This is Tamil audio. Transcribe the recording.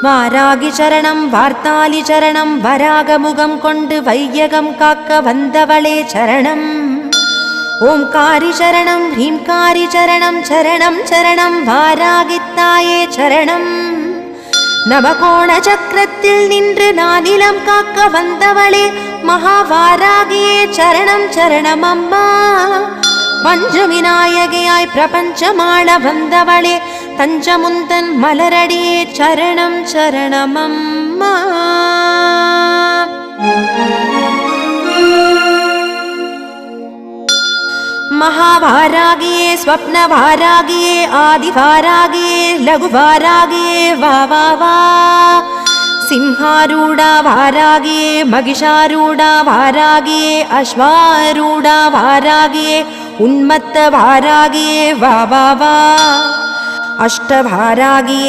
வாராகி சரணம் வார்த்தாலி சரணம் வராகமுகம் கொண்டு வையகம் காக்க வந்தவளே சரணம். ஓம்காரி சரணம் ஹ்ரீம்காரி சரணம் சரணம் சரணம் வாராகித்தாயே சரணம். நவகோண சக்கரத்தில் நின்று நானிலம் காக்க வந்தவளே மகாவாராகியே சரணம் சரணம் அம்மா. பஞ்சவிநாயகியாய் பிரபஞ்சமாள வந்தவளே தஞ்சமுந்தன் மலரடியே சரணம் சரணம் அம்மா. महावारागिये स्वप्नवारागिये आदिवारागिये लघुवारागिये वा वा वा. सिंहारूढा वारागिये महिषारूढा वारागिये अश्वारूढा वारागिये उन्मत्त वारागिये वा वा वा. अष्टवारागिये